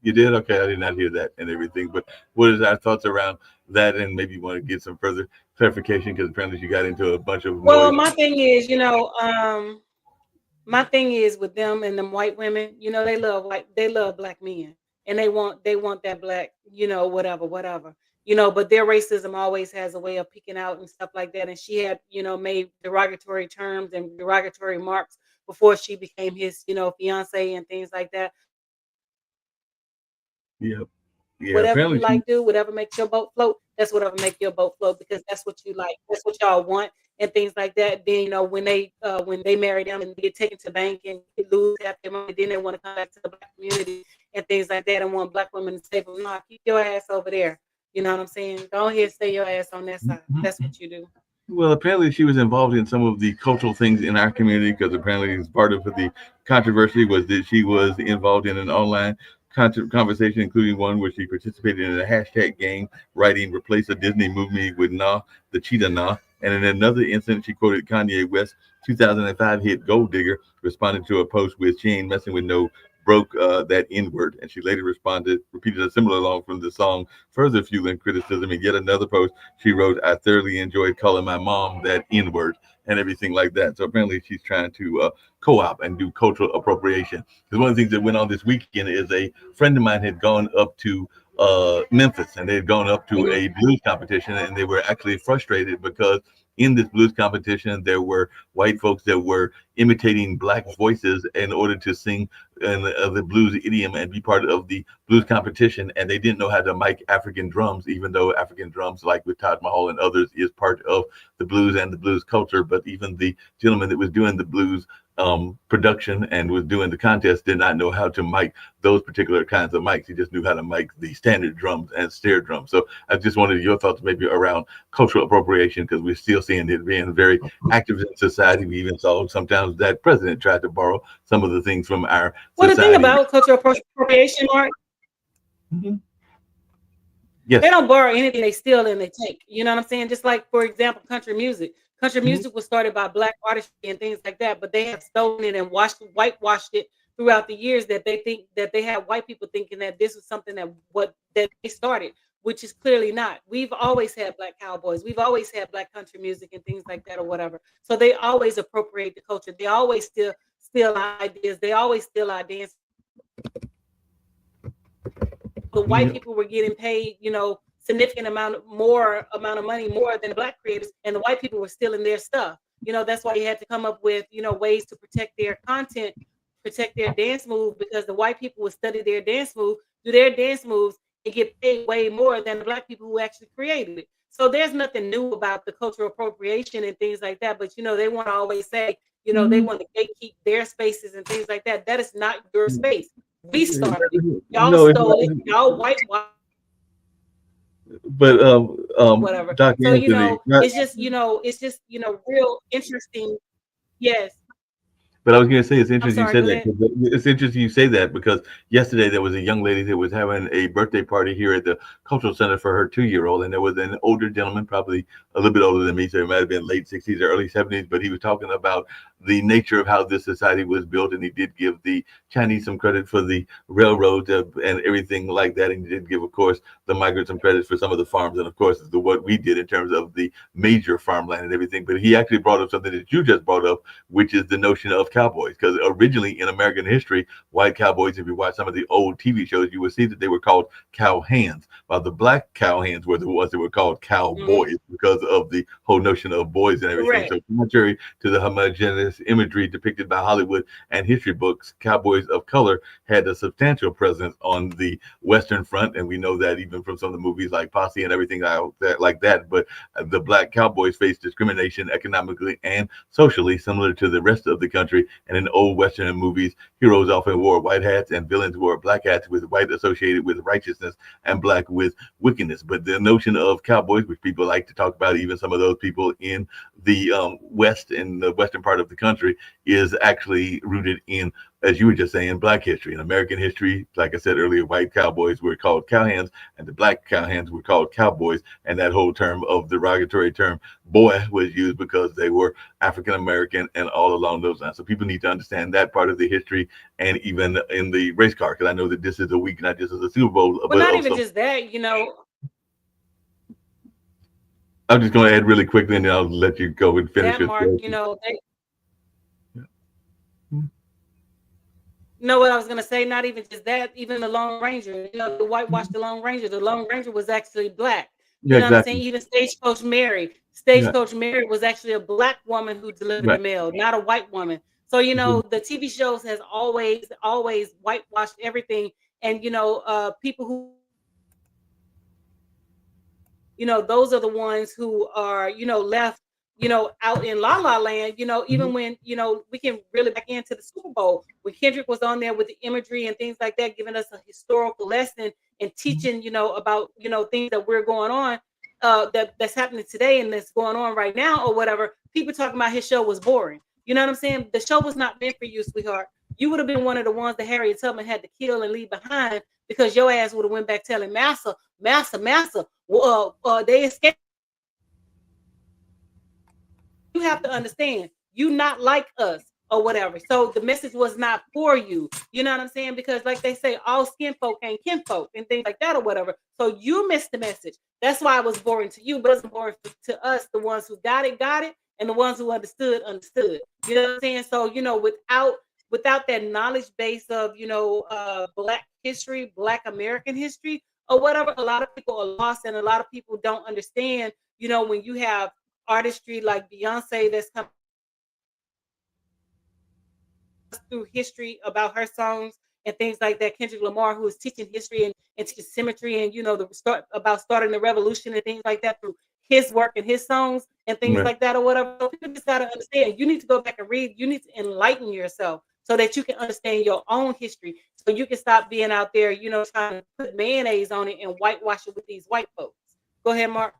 you did. Okay, I did not hear that and everything. But what is our thoughts around that? And maybe you want to get some further clarification because apparently she got into a bunch of Well, noise. my thing is with them and them white women, they love black men, and they want that black, whatever. But their racism always has a way of peeking out and stuff like that. And she had, made derogatory terms and derogatory marks before she became his, fiance and things like that. Yeah, yeah. Whatever you Apparently she. like, do whatever makes your boat float. That's whatever make your boat float, because that's what you like. That's what y'all want and things like that. Then when they marry them and get taken to bank and they lose half their money, then they want to come back to the black community and things like that and want black women to say, "Well, no, keep your ass over there." You know what I'm saying? Go ahead, stay your ass on that side. That's what you do. Well, apparently she was involved in some of the cultural things in our community because apparently as part of the controversy was that she was involved in an online conversation, including one where she participated in a hashtag game, writing "replace a Disney movie with Nah, the cheetah Nah." And in another incident, she quoted Kanye West 2005 hit "Gold Digger," responding to a post with "She ain't messing with no broke that N word." And she later repeated a similar line from the song, further fueling criticism. In yet another post, she wrote, "I thoroughly enjoyed calling my mom that N word," and everything like that. So apparently she's trying to co-op and do cultural appropriation. Because one of the things that went on this weekend is a friend of mine had gone up to Memphis, and they had gone up to Mhm. a blues competition, and they were actually frustrated because in this blues competition there were white folks that were imitating black voices in order to sing in the blues idiom and be part of the blues competition, and they didn't know how to mic African drums, even though African drums, like with Taj Mahal and others, is part of the blues and the blues culture. But even the gentleman that was doing the blues production and was doing the contest did not know how to mic those particular kinds of mics. He just knew how to mic the standard drums and snare drums. So I just wanted your thoughts maybe around cultural appropriation, because we're still seeing it being very active in society. We even saw sometimes that president tried to borrow some of the things from our Well, the thing society. about cultural appropriation, Mark, Mhm. they Yes. don't borrow anything, they steal and they take. You know what I'm saying? Just like, for example, country music. Country Mhm. music was started by black artists and things like that, but they have stolen it and whitewashed it throughout the years, that they think that they have white people thinking that this was something that they started, which is clearly not. We've always had black cowboys. We've always had black country music and things like that or whatever. So they always appropriate the culture. They always still steal ideas. They always steal our dance. The white Yeah. people were getting paid, significant amount of money more than the black creators, and the white people were stealing their stuff. That's why they had to come up with ways to protect their content, protect their dance move, because the white people would study their dance move, do their dance moves, and get paid way more than the black people who actually created it. So there's nothing new about the cultural appropriation and things like that. But they want to always say, they want to gatekeep their spaces and things like that. That is not your space. We started it. Y'all No, stole it. Y'all whitewash. but Whatever. Dr. So Anthony, it's just real interesting. Yes. but I was going to say it's I'm interesting you sorry. said Go that. ahead. 'Cause it's interesting you say that because yesterday there was a young lady that was having a birthday party here at the cultural center for her 2-year-old, and there was an older gentleman, probably a little bit older than me, so it might have been late 60s or early 70s, but he was talking about the nature of how this society was built, and he did give the Chinese some credit for the railroad and everything like that, and he did give, of course, the migrants some credit for some of the farms, and of course, what we did in terms of the major farmland and everything. But he actually brought up something that you just brought up, which is the notion of cowboys. Because originally in American history, white cowboys, if you watch some of the old TV shows, you would see that they were called cow hands, while the black cow hands were the ones that were called cowboys because of the whole notion of boys and everything. Correct. So contrary to the homogeneous imagery depicted by Hollywood and history books, cowboys of color had a substantial presence on the Western front, and we know that even from some of the movies like Posse and everything like that. But the black cowboys faced discrimination economically and socially, similar to the rest of the country. And in old Western movies, heroes often wore white hats and villains wore black hats, with white associated with righteousness and black with wickedness. But the notion of cowboys, which people like to talk about, even some of those people in the West, in the Western part of the country, is actually rooted in, as you were just saying, black history. In American history, like I said earlier, white cowboys were called cowhands and the black cowhands were called cowboys. And that whole term of derogatory term boy was used because they were African American and all along those lines. So people need to understand that part of the history, and even in the race car, because I know that this is a week, not just as a Super Bowl. Well, not even just that, I'm just going to add really quickly, and then I'll let you go and finish that your Mark, story. Know what I was gonna say? Not even just that, even the Lone Ranger, the whitewash the Lone Ranger. The Lone Ranger was actually black. Yeah, What I'm saying? exactly. Even Stagecoach Mary. Yeah, Stagecoach Mary was actually a black woman who delivered the right. mail, not a white woman. So, the TV shows has always whitewashed everything. And people who, those are the ones who are, left, out in La La Land, even when, we can really back into the Super Bowl, when Kendrick was on there with the imagery and things like that, giving us a historical lesson and teaching, about, things that we're going on, that's happening today and that's going on right now or whatever. People talking about his show was boring. You know what I'm saying? The show was not meant for you, sweetheart. You would have been one of the ones that Harriet Tubman had to kill and leave behind, because your ass would have went back telling Massa, they escaped. You have to understand, you not like us or whatever. So the message was not for you. You know what I'm saying? Because like they say, all skin folk ain't kinfolk and things like that or whatever. So you missed the message. That's why it was boring to you, but it was boring to us, the ones who got it, and the ones who understood. You know what I'm saying? So, without that knowledge base of, black history, black American history or whatever, a lot of people are lost, and a lot of people don't understand, when you have artistry like Beyonce that's coming through history about her songs and things like that. Kendrick Lamar, who is teaching history and teaching symmetry and, about starting the revolution and things like that through his work and his songs and things Right. like that or whatever. So people just gotta understand. You need to go back and read. You need to enlighten yourself so that you can understand your own history. So you can stop being out there, trying to put mayonnaise on it and whitewash it with these white folks. Go ahead, Mark.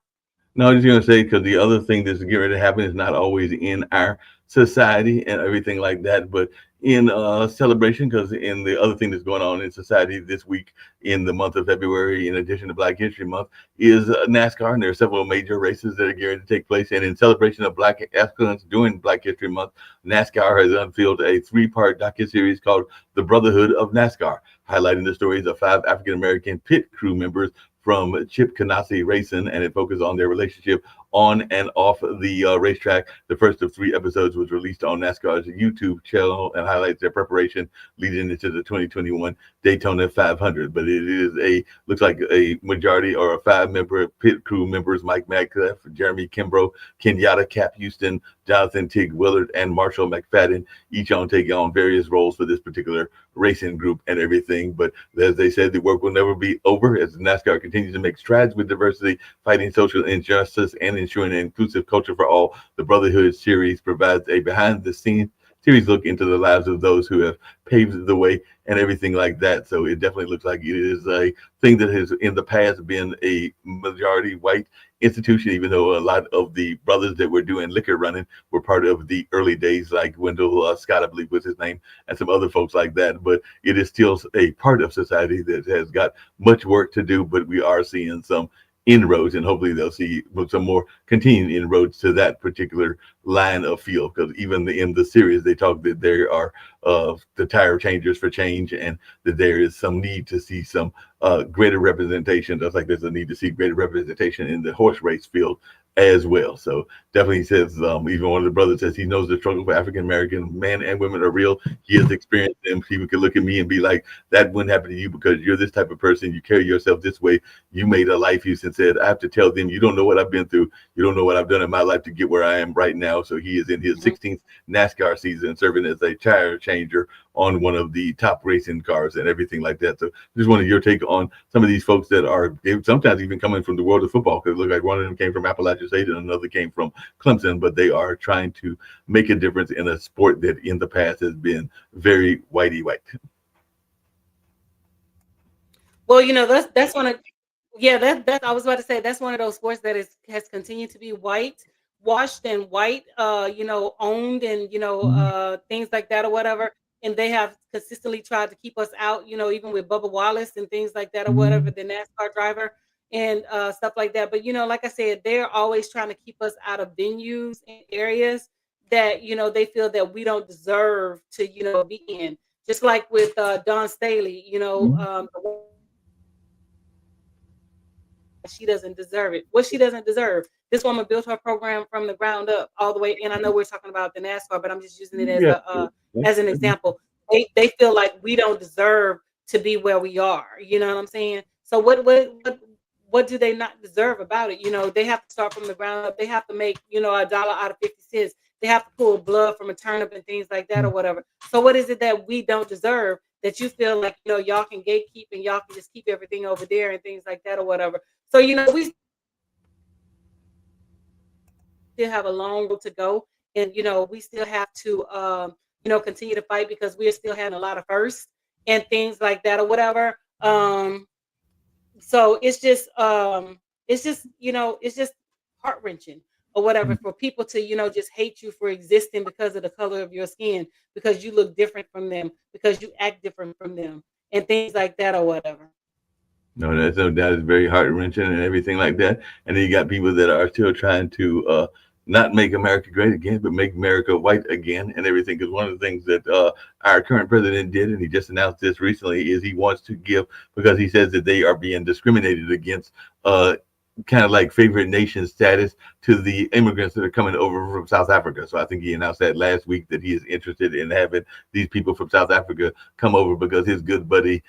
No, I was just gonna say, because the other thing that's getting ready to happen is not always in our society and everything like that, but in celebration. Because in the other thing that's going on in society this week, in the month of February, in addition to Black History Month, is NASCAR, and there are several major races that are getting to take place. And in celebration of Black excellence during Black History Month, NASCAR has unveiled a 3-part docuseries called The Brotherhood of NASCAR, highlighting the stories of 5 African American pit crew members from Chip Ganassi Racing, and it focuses on their relationship on and off the racetrack. The first of 3 episodes was released on NASCAR's YouTube channel and highlights their preparation leading into the 2021 Daytona 500. But it is looks like a majority or a 5-member pit crew members: Mike Madcliffe, Jeremy Kimbrough, Kenyatta, Cap Houston, Jonathan Tig Willard, and Marshall McFadden, each on taking on various roles for this particular racing group and everything. But as they said, the work will never be over as NASCAR continues to make strides with diversity, fighting social injustice, and ensuring an inclusive culture for all. The Brotherhood series provides a behind-the-scenes series look into the lives of those who have paved the way and everything like that. So it definitely looks like it is a thing that has in the past been a majority white institution, even though a lot of the brothers that were doing liquor running were part of the early days, like Wendell Scott, I believe was his name, and some other folks like that. But it is still a part of society that has got much work to do, but we are seeing some inroads, and hopefully they'll see some more continuing inroads to that particular line of field. Because even in the series, they talk that there are the tire changers for change, and that there is some need to see some greater representation, just like there's a need to see greater representation in the horse race field as well. So definitely says, even one of the brothers says he knows the struggle for African American men and women are real. He has experienced them. People can look at me and be like, that wouldn't happen to you because you're this type of person. You carry yourself this way. You made a life use, and said, I have to tell them, you don't know what I've been through. You don't know what I've done in my life to get where I am right now. So he is in his 16th NASCAR season, serving as a tire changer on one of the top racing cars and everything like that. So just wanted your take on some of these folks that are sometimes even coming from the world of football, because it looks like one of them came from Appalachian State and another came from Clemson, but they are trying to make a difference in a sport that in the past has been very whitey white. Well, that's one of that I was about to say that's one of those sports that has continued to be washed and white, owned and things like that or whatever. And they have consistently tried to keep us out, even with Bubba Wallace and things like that or whatever, the NASCAR driver and stuff like that. But like I said, they're always trying to keep us out of venues and areas that they feel that we don't deserve to be in. Just like with Dawn Staley, she doesn't deserve it. What she doesn't deserve. This woman built her program from the ground up all the way. And I know we're talking about the NASCAR, but I'm just using it as as an example. They feel like we don't deserve to be where we are. You know what I'm saying? So what do they not deserve about it? They have to start from the ground up. They have to make $1 out of 50 cents. They have to pull blood from a turnip and things like that or whatever. So what is it that we don't deserve that you feel like y'all can gatekeep and y'all can just keep everything over there and things like that or whatever? So we still have a long road to go, and we still have to continue to fight because we're still having a lot of firsts and things like that or whatever. So it's just heart-wrenching or whatever for people to just hate you for existing because of the color of your skin, because you look different from them, because you act different from them, and things like that or whatever. No, that is very heart wrenching and everything like that. And then you got people that are still trying to not make America great again, but make America white again and everything. Because one of the things that our current president did, and he just announced this recently, is he wants to give, because he says that they are being discriminated against, kind of like favorite nation status to the immigrants that are coming over from South Africa. So I think he announced that last week, that he is interested in having these people from South Africa come over because his good buddy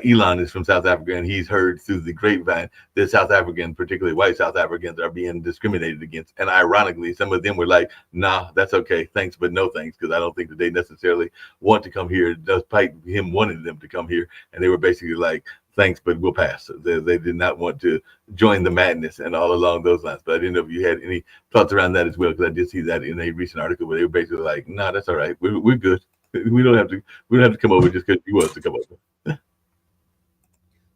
Elon is from South Africa, and he's heard through the grapevine that South Africans, particularly white South Africans, are being discriminated against. And ironically, some of them were like, nah, that's okay, thanks, but no thanks, because I don't think that they necessarily want to come here, despite him wanting them to come here. And they were basically like, thanks, but we'll pass. They did not want to join the madness and all along those lines. But I didn't know if you had any thoughts around that as well, because I did see that in a recent article where they were basically like, "No, that's all right. We're good. We don't have to come over just because you want us to come over."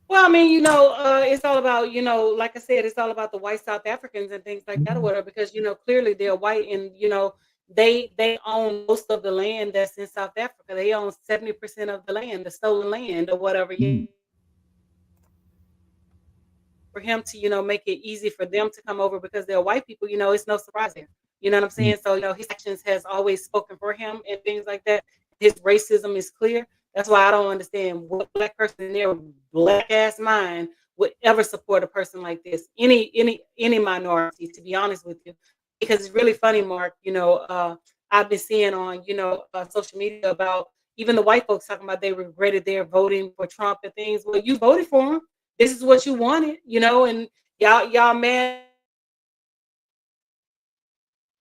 Well, I mean, it's all about, like I said, it's all about the white South Africans and things like that or whatever, because, clearly they're white and, they own most of the land that's in South Africa. They own 70% of the land, the stolen land or whatever. For him to, make it easy for them to come over because they're white people, it's no surprise there. You know what I'm saying? So, his actions has always spoken for him and things like that. His racism is clear. That's why I don't understand what black person in their black ass mind would ever support a person like this, any minority, to be honest with you. Because it's really funny, Mark. I've been seeing on social media about even the white folks talking about they regretted their voting for Trump and things. Well, you voted for him. This is what you wanted, and y'all man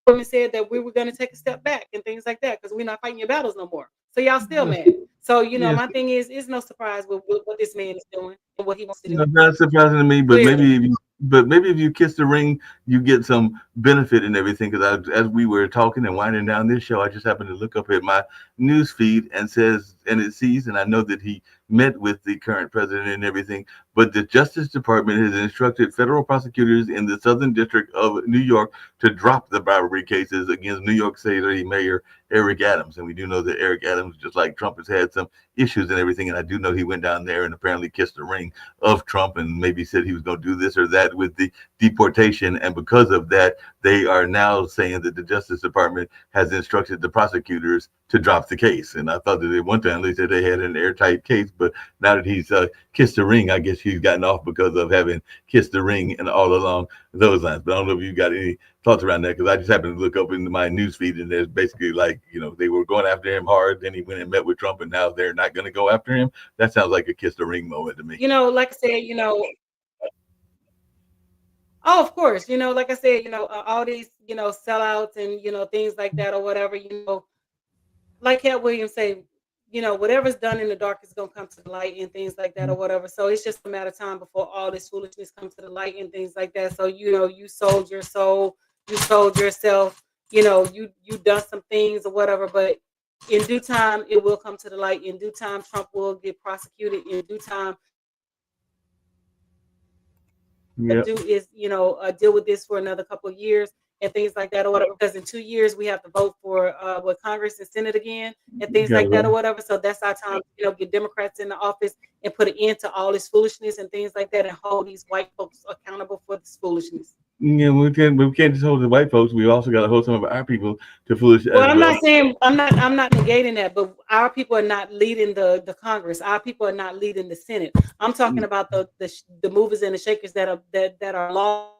women said that we were going to take a step back and things like that because we're not fighting your battles no more. So y'all still mad. So Yes. my thing is, it's no surprise with what this man is doing and what he wants to do. Not surprising to me, but Clearly. maybe if you kiss the ring, you get some benefit and everything. Because as we were talking and winding down this show, I just happened to look up at my news feed and it sees, and I know that he met with the current president and everything. But the Justice Department has instructed federal prosecutors in the Southern District of New York to drop the bribery cases against New York City Mayor Eric Adams. And we do know that Eric Adams, just like Trump, has had some issues and everything. And I do know he went down there and apparently kissed the ring of Trump and maybe said he was going to do this or that with the deportation. And because of that, they are now saying that the Justice Department has instructed the prosecutors to drop the case. And I thought that at one time they said they had an airtight case, but now that he's kissed the ring, I guess he's gotten off because of having kissed the ring and all along those lines. But I don't know if you got any thoughts around that, because I just happened to look up into my news feed and there's basically like, they were going after him hard. Then he went and met with Trump and now they're not going to go after him. That sounds like a kiss the ring moment to me. Like I said, oh, of course, like I said, all these, sellouts and, things like that or whatever, like Cat Williams say, whatever's done in the dark is going to come to the light and things like that or whatever. So it's just a matter of time before all this foolishness comes to the light and things like that. So, you sold your soul, you sold yourself, you done some things or whatever, but in due time, it will come to the light. In due time, Trump will get prosecuted. In due time, do is deal with this for another couple of years and things like that or whatever, because in 2 years we have to vote for Congress and Senate again and things like that or whatever. So that's our time get Democrats in the office and put an end to all this foolishness and things like that and hold these white folks accountable for this foolishness. Yeah, we can't just hold the white folks. We also got to hold some of our people to foolish. Well, I'm not saying I'm not negating that, but our people are not leading the Congress. Our people are not leading the Senate. I'm talking about the movers and the shakers that are law.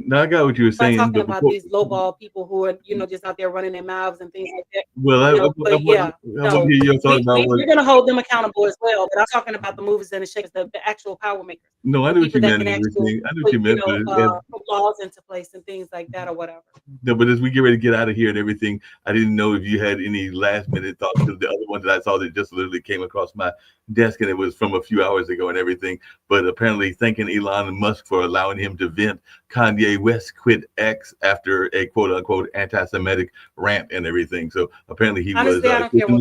No, I got what you were saying. I'm talking about these lowball people who are, just out there running their mouths and things like that. Well, I want to hear your thoughts about we're going to hold them accountable as well. But I'm talking about the movers and the shakers, the actual power makers. No, I knew what you meant. I knew what you meant. Put laws into place and things like that or whatever. No, but as we get ready to get out of here and everything, I didn't know if you had any last minute thoughts to the other one that I saw that just literally came across my desk, and it was from a few hours ago and everything. But apparently thanking Elon Musk for allowing him to vent Kanye West quit X after a quote unquote anti-Semitic rant and everything. So apparently he honestly, was. I don't care what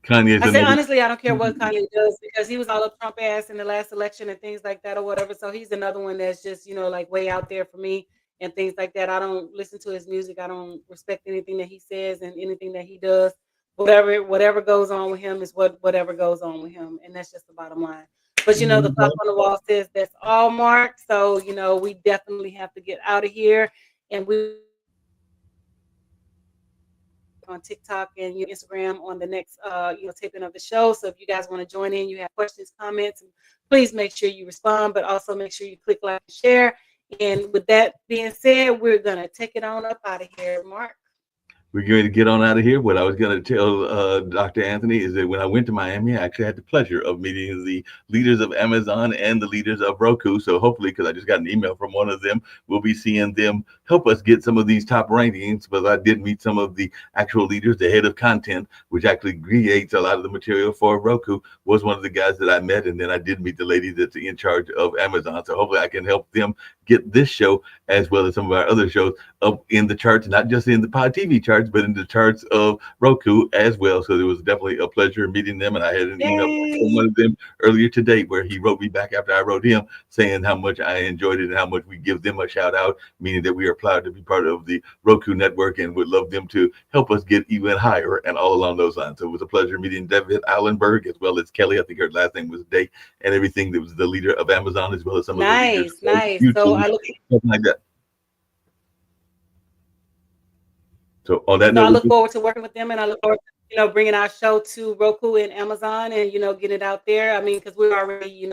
Kanye does. Honestly, I don't care what Kanye does because he was all up Trump ass in the last election and things like that or whatever. So he's another one that's just, like way out there for me and things like that. I don't listen to his music. I don't respect anything that he says and anything that he does. Whatever goes on with him is whatever goes on with him. And that's just the bottom line. But, the clock on the wall says that's all, Mark. So, we definitely have to get out of here. And we on TikTok and Instagram on the next taping of the show. So if you guys want to join in, you have questions, comments, please make sure you respond, but also make sure you click like and share. And with that being said, we're gonna take it on up out of here, Mark. We're going to get on out of here. What I was going to tell Dr. Anthony is that when I went to Miami, I actually had the pleasure of meeting the leaders of Amazon and the leaders of Roku. So hopefully, because I just got an email from one of them, we'll be seeing them help us get some of these top rankings. But I did meet some of the actual leaders, the head of content, which actually creates a lot of the material for Roku, was one of the guys that I met. And then I did meet the lady that's in charge of Amazon. So hopefully I can help them get this show as well as some of our other shows up in the charts, not just in the Pod TV charts, but in the charts of Roku as well. So it was definitely a pleasure meeting them. And I had an email from one of them earlier today where he wrote me back after I wrote him saying how much I enjoyed it and how much we give them a shout out, meaning that we are proud to be part of the Roku network and would love them to help us get even higher and all along those lines. So it was a pleasure meeting David Allenberg as well as Kelly. I think her last name was Day, and everything that was the leader of Amazon as well as some of the leaders nice. YouTube, something like that. So on that note, I look forward to working with them, and I look forward bringing our show to Roku and Amazon and, getting it out there. I mean, because we're already,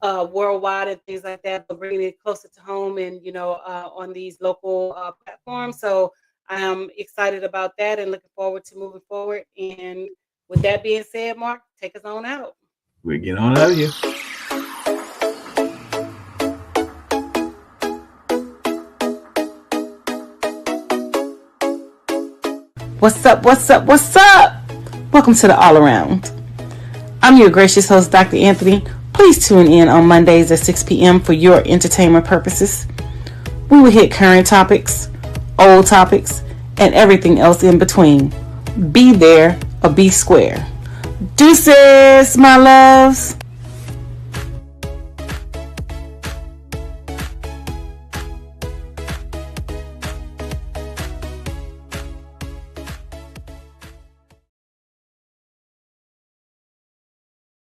worldwide and things like that, but bringing it closer to home and, on these local platforms. So I'm excited about that and looking forward to moving forward. And with that being said, Mark, take us on out. We get on out of here. What's up? What's up? What's up? Welcome to the All Around. I'm your gracious host, Dr. Anthony. Please tune in on Mondays at 6 p.m. for your entertainment purposes. We will hit current topics, old topics, and everything else in between. Be there or be square. Deuces, my loves.